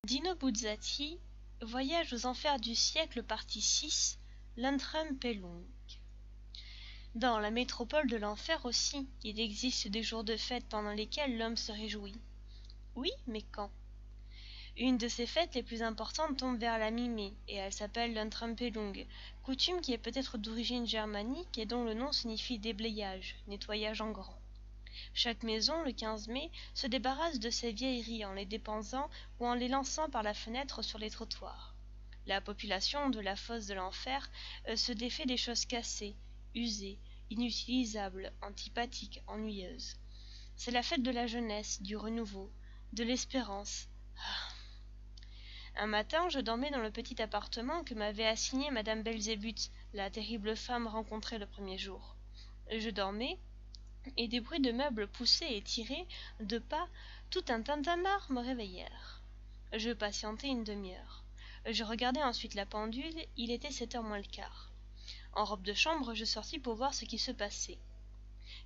Dino Buzzati, Voyage aux enfers du siècle, partie 6, l'Antrum-Pelung. Dans la métropole de l'enfer aussi, il existe des jours de fête pendant lesquels l'homme se réjouit. Oui, mais quand? Une de ces fêtes les plus importantes tombe vers la mi-mai, et elle s'appelle l'Antrum-Pelung, coutume qui est peut-être d'origine germanique et dont le nom signifie déblayage, nettoyage en grand. Chaque maison, le 15 mai, se débarrasse de ses vieilleries en les dépensant ou en les lançant par la fenêtre sur les trottoirs. La population de la fosse de l'enfer se défait des choses cassées, usées, inutilisables, antipathiques, ennuyeuses. C'est la fête de la jeunesse, du renouveau, de l'espérance. Un matin, je dormais dans le petit appartement que m'avait assigné Madame Belzébuth, la terrible femme rencontrée le premier jour. Je dormais, et des bruits de meubles poussés et tirés, de pas, tout un tintamarre me réveillèrent. Je patientai une demi-heure. Je regardai ensuite la pendule, il était 7h moins le quart. En robe de chambre, je sortis pour voir ce qui se passait.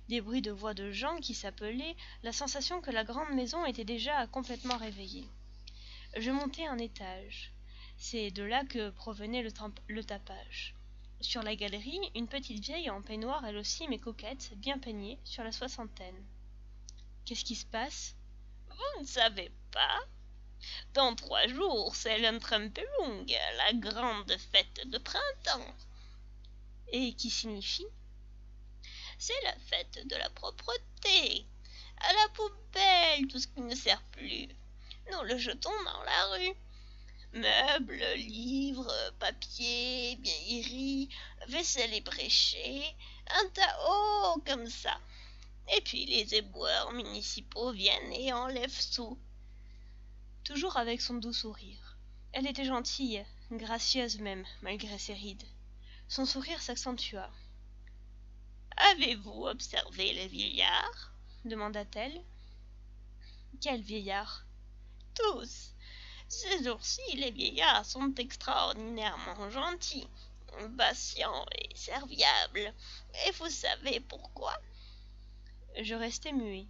Des bruits de voix de gens qui s'appelaient, la sensation que la grande maison était déjà complètement réveillée. Je montai un étage. C'est de là que provenait le tapage. Sur la galerie, une petite vieille en peignoir, elle aussi, mais coquette, bien peignée, sur la soixantaine. Qu'est-ce qui se passe? Vous ne savez pas? Dans 3 jours, c'est l'Antrum-Pelung, la grande fête de printemps. Et qui signifie? C'est la fête de la propreté. À la poubelle, tout ce qui ne sert plus. Nous le jetons dans la rue. Meubles, livres, papier, vieilleries, vaisselle ébréchée, un tas haut comme ça. Et puis les éboueurs municipaux viennent et enlèvent tout. Toujours avec son doux sourire. Elle était gentille, gracieuse même, malgré ses rides. Son sourire s'accentua. Avez-vous observé les vieillards? Demanda-t-elle. Quels vieillards? Tous. Ces jours-ci, les vieillards sont extraordinairement gentils, patients et serviables. Et vous savez pourquoi? Je restai muet.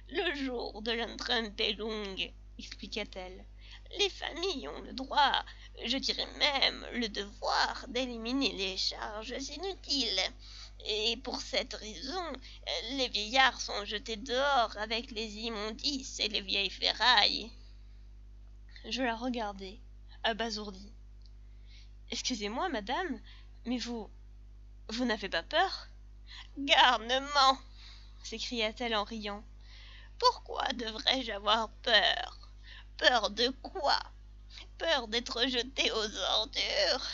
Le jour de l'Antrum-Pelung, expliqua-t-elle, les familles ont le droit, je dirais même le devoir, d'éliminer les charges inutiles. Et pour cette raison, les vieillards sont jetés dehors avec les immondices et les vieilles ferrailles. Je la regardai, abasourdie. Excusez-moi, madame, mais vous n'avez pas peur? Garnement, s'écria-t-elle en riant. Pourquoi devrais-je avoir peur? Peur de quoi? Peur d'être jetée aux ordures?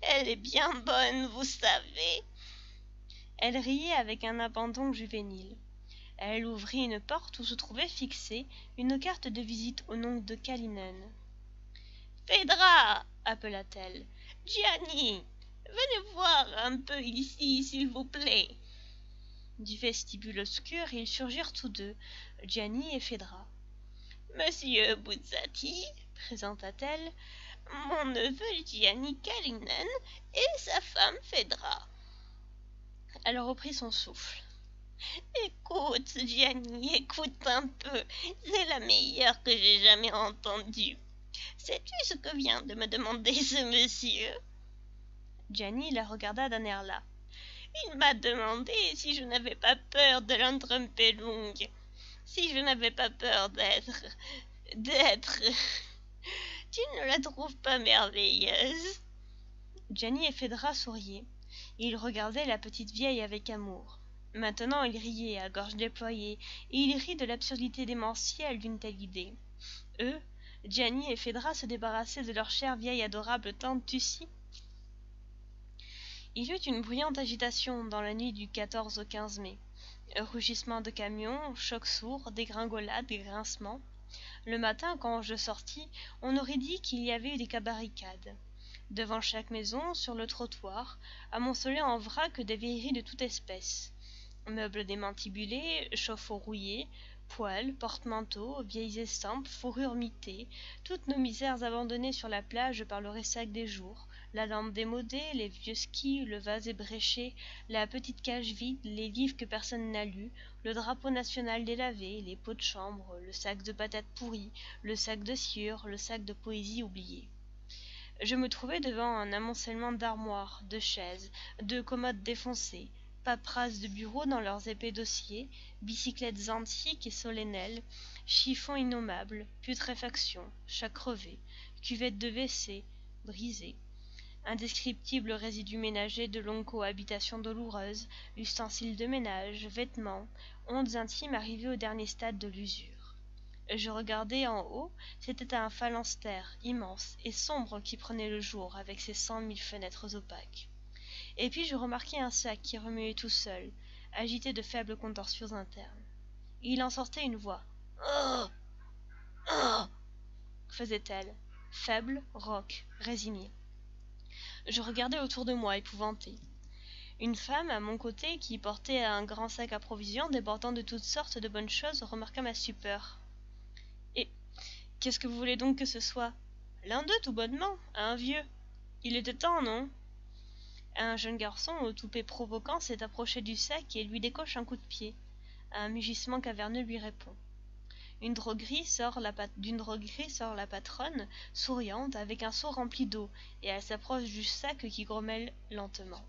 Elle est bien bonne, vous savez. Elle riait avec un abandon juvénile. Elle ouvrit une porte où se trouvait fixée une carte de visite au nom de Kalinen. « Phédra » appela-t-elle. « Gianni, venez voir un peu ici, s'il vous plaît. » Du vestibule obscur, ils surgirent tous deux, Gianni et Phédra. « Monsieur Buzzati, » présenta-t-elle, « mon neveu Gianni Kalinen et sa femme Phédra. » Elle reprit son souffle. « Écoute, Gianni, écoute un peu, c'est la meilleure que j'ai jamais entendue. Sais-tu ce que vient de me demander ce monsieur? » Gianni la regarda d'un air las. « Il m'a demandé si je n'avais pas peur de l'Antrum-Pelung, si je n'avais pas peur d'être... Tu ne la trouves pas merveilleuse? » Gianni et Phédra souriaient. Ils regardaient la petite vieille avec amour. Maintenant il riait à gorge déployée, et il rit de l'absurdité démentielle d'une telle idée. Eux, Gianni et Phédra, se débarrassaient de leur chère vieille adorable tante Tussie. Il y eut une bruyante agitation dans la nuit du 14 au 15 mai. Rugissements de camions, chocs sourds, dégringolades, grincements. Le matin, quand je sortis, on aurait dit qu'il y avait eu des cabarricades. Devant chaque maison, sur le trottoir, amoncelés en vrac des vieilleries de toute espèce. Meubles démantibulés, chauffe-eau rouillés, poêles, porte-manteaux, vieilles estampes, fourrures mitées, toutes nos misères abandonnées sur la plage par le ressac des jours, la lampe démodée, les vieux skis, le vase ébréché, la petite cage vide, les livres que personne n'a lus, le drapeau national délavé, les pots de chambre, le sac de patates pourries, le sac de sciure, le sac de poésie oubliée. Je me trouvais devant un amoncellement d'armoires, de chaises, de commodes défoncées, paperasses de bureaux dans leurs épais dossiers, bicyclettes antiques et solennelles, chiffons innommables, putréfaction, chats crevés, cuvettes de WC brisées, indescriptibles résidus ménagers de longues cohabitations douloureuses, ustensiles de ménage, vêtements, ondes intimes arrivées au dernier stade de l'usure. Je regardais en haut, c'était un phalanstère immense et sombre qui prenait le jour avec ses 100 000 fenêtres opaques. Et puis je remarquai un sac qui remuait tout seul, agité de faibles contorsions internes. Il en sortait une voix. « Oh ! Oh !» faisait-elle, faible, rauque, résignée. Je regardais autour de moi, épouvanté. Une femme, à mon côté, qui portait un grand sac à provisions débordant de toutes sortes de bonnes choses, remarqua ma stupeur. « Et qu'est-ce que vous voulez donc que ce soit ?»« L'un d'eux, tout bonnement, un vieux. Il était temps, non ?» Un jeune garçon au toupet provoquant s'est approché du sac et lui décoche un coup de pied. Un mugissement caverneux lui répond. D'une droguerie sort la patronne, souriante, avec un seau rempli d'eau, et elle s'approche du sac qui grommelle lentement.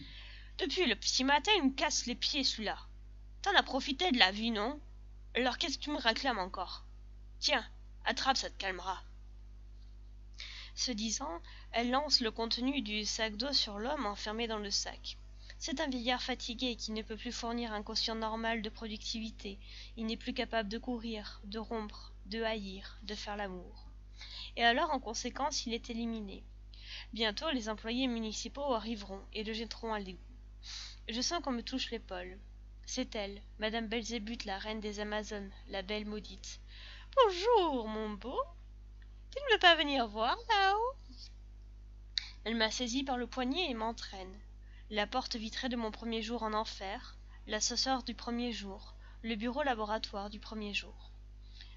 « Depuis le petit matin, il me casse les pieds, celui-là. T'en as profité de la vie, non? Alors qu'est-ce que tu me réclames encore? Tiens, attrape, ça te calmera. » Ce disant, elle lance le contenu du sac d'eau sur l'homme enfermé dans le sac. C'est un vieillard fatigué qui ne peut plus fournir un quotient normal de productivité. Il n'est plus capable de courir, de rompre, de haïr, de faire l'amour. Et alors, en conséquence, il est éliminé. Bientôt, les employés municipaux arriveront et le jetteront à l'égout. Je sens qu'on me touche l'épaule. C'est elle, Madame Belzébuth, la reine des Amazones, la belle maudite. « Bonjour, mon beau. Tu ne veux pas venir voir là-haut ?» Elle m'a saisi par le poignet et m'entraîne. La porte vitrée de mon premier jour en enfer, l'ascenseur du premier jour, le bureau laboratoire du premier jour.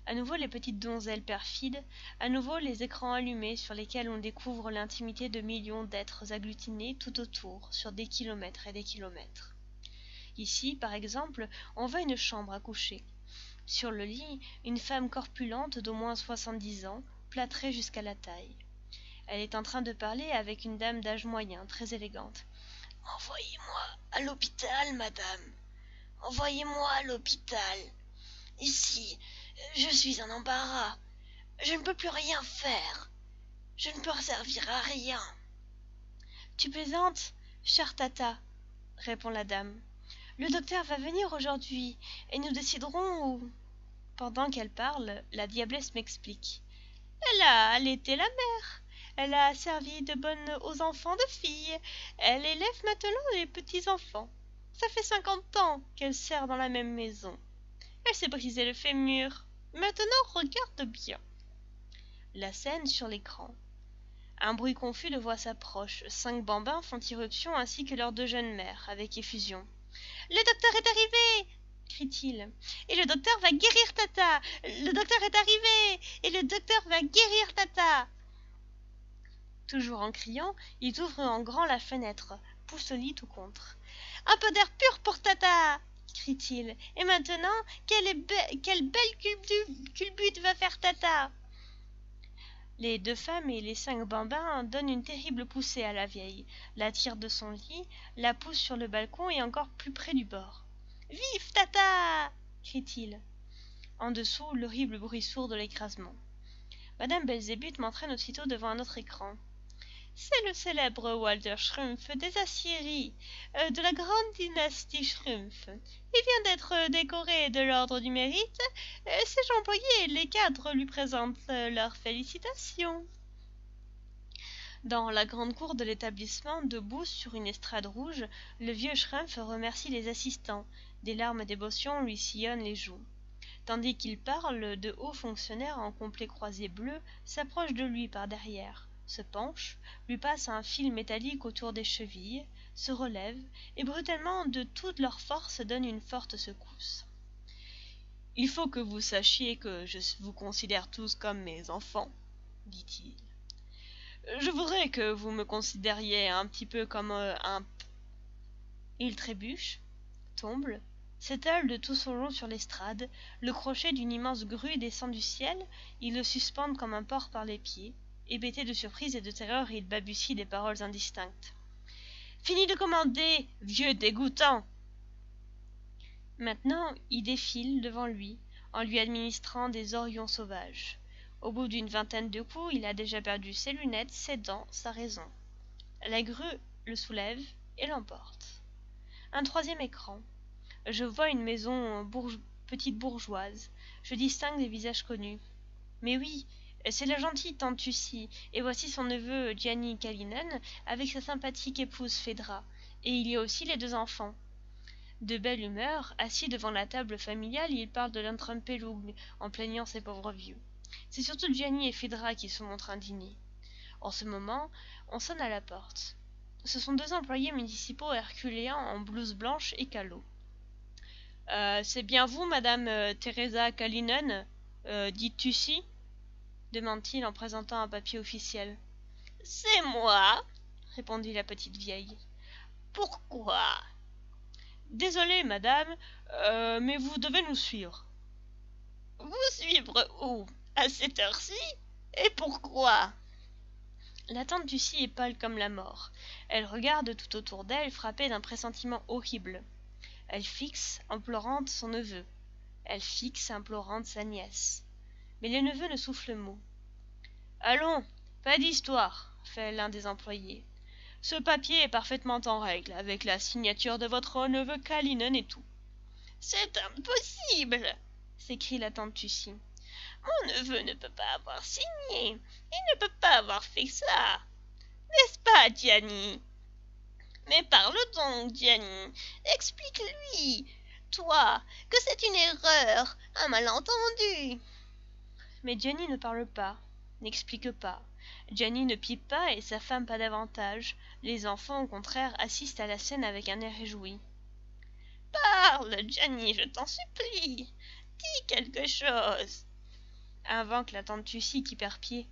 À nouveau les petites donzelles perfides, à nouveau les écrans allumés sur lesquels on découvre l'intimité de millions d'êtres agglutinés tout autour, sur des kilomètres et des kilomètres. Ici, par exemple, on voit une chambre à coucher. Sur le lit, une femme corpulente d'au moins 70 ans, plâtrée jusqu'à la taille. Elle est en train de parler avec une dame d'âge moyen, très élégante. « Envoyez-moi à l'hôpital, madame. Envoyez-moi à l'hôpital. Ici, je suis en embarras. Je ne peux plus rien faire. Je ne peux servir à rien. »« Tu plaisantes, chère Tata, » répond la dame. « Le docteur va venir aujourd'hui, et nous déciderons où... » Pendant qu'elle parle, la diablesse m'explique. « Elle a allaité la mère. Elle a servi de bonne aux enfants de filles. Elle élève maintenant les petits-enfants. Ça fait 50 ans qu'elle sert dans la même maison. Elle s'est brisé le fémur. Maintenant, regarde bien. » La scène sur l'écran. Un bruit confus de voix s'approche. 5 bambins font irruption ainsi que leurs 2 jeunes mères, avec effusion. « Le docteur est arrivé !» crie-t-il. « Et le docteur va guérir Tata. Le docteur est arrivé. Et le docteur va guérir Tata. » Toujours en criant, ils ouvrent en grand la fenêtre, poussent au lit tout contre. « Un peu d'air pur pour Tata !» crie-t-il. « Et maintenant, quelle belle culbute va faire Tata !» Les 2 femmes et les 5 bambins donnent une terrible poussée à la vieille, la tirent de son lit, la poussent sur le balcon et encore plus près du bord. « Vive Tata !» crie-t-il. En dessous, l'horrible bruit sourd de l'écrasement. Madame Belzébuth m'entraîne aussitôt devant un autre écran. « C'est le célèbre Walter Schrumpf des Aciéries, de la grande dynastie Schrumpf. Il vient d'être décoré de l'ordre du mérite. Ses employés et les cadres lui présentent leurs félicitations. » Dans la grande cour de l'établissement, debout sur une estrade rouge, le vieux Schrumpf remercie les assistants. Des larmes d'émotion lui sillonnent les joues. Tandis qu'il parle, de hauts fonctionnaires en complet croisé bleu s'approchent de lui par derrière, se penchent, lui passent un fil métallique autour des chevilles, se relèvent et brutalement de toute leur force donnent une forte secousse. « Il faut que vous sachiez que je vous considère tous comme mes enfants, dit-il. Je voudrais que vous me considériez un petit peu comme un... Il trébuche, tombe, s'étale de tout son long sur l'estrade, le crochet d'une immense grue descend du ciel, ils le suspendent comme un porc par les pieds. Hébété de surprise et de terreur, il balbutie des paroles indistinctes. « Fini de commander, vieux dégoûtant !» Maintenant, il défile devant lui, en lui administrant des horions sauvages. Au bout d'une vingtaine de coups, il a déjà perdu ses lunettes, ses dents, sa raison. La grue le soulève et l'emporte. Un troisième écran. Je vois une maison petite bourgeoise. Je distingue des visages connus. Mais oui, c'est la gentille tante Tussie, et voici son neveu Gianni Kalinen avec sa sympathique épouse Phaedra. Et il y a aussi les deux enfants. De belle humeur, assis devant la table familiale, il parle de l'Antrumpelung en plaignant ses pauvres vieux. C'est surtout Gianni et Phaedra qui se montrent indignés. En ce moment, on sonne à la porte. Ce sont deux employés municipaux herculéens en blouse blanche et calot. C'est bien vous, madame Teresa Kalinen, dit Tussie demande-t-il en présentant un papier officiel. C'est moi, répondit la petite vieille. Pourquoi? Désolé, madame, mais vous devez nous suivre. Vous suivre où? À cette heure-ci? Et pourquoi? La tante Tussie est pâle comme la mort. Elle regarde tout autour d'elle, frappée d'un pressentiment horrible. Elle fixe, implorante, son neveu. Elle fixe, implorante, sa nièce. Mais le neveu ne souffle mot. « Allons, pas d'histoire, fait l'un des employés. Ce papier est parfaitement en règle, avec la signature de votre neveu Kalinen et tout. »« C'est impossible !» s'écrie la tante Tussie. « Mon neveu ne peut pas avoir signé. Il ne peut pas avoir fait ça. N'est-ce pas, Gianni? Mais parle donc, Gianni. Explique-lui, toi, que c'est une erreur, un malentendu. » Mais Gianni ne parle pas, n'explique pas. Gianni ne pipe pas et sa femme pas davantage. Les enfants, au contraire, assistent à la scène avec un air réjoui. « Parle, Gianni, je t'en supplie. Dis quelque chose. » invoque la tante Tussie qui perd pied.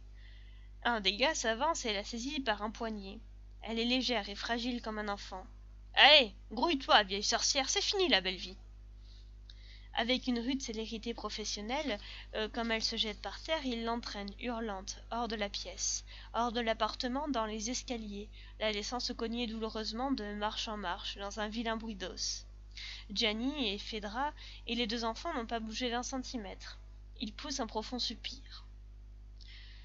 Un des gars s'avance et la saisit par un poignet. Elle est légère et fragile comme un enfant. « Allez, grouille-toi, vieille sorcière, c'est fini la belle vie !» Avec une rude célérité professionnelle, comme elle se jette par terre, il l'entraîne, hurlante, hors de la pièce, hors de l'appartement, dans les escaliers, la laissant se cogner douloureusement de marche en marche, dans un vilain bruit d'os. Gianni et Phaedra et les deux enfants n'ont pas bougé d'1 centimètre. Il pousse un profond soupir.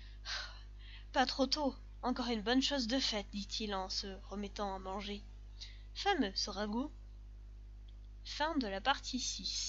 « Pas trop tôt, encore une bonne chose de faite, dit-il en se remettant à manger. Fameux ce ragoût. Fin de la partie 6.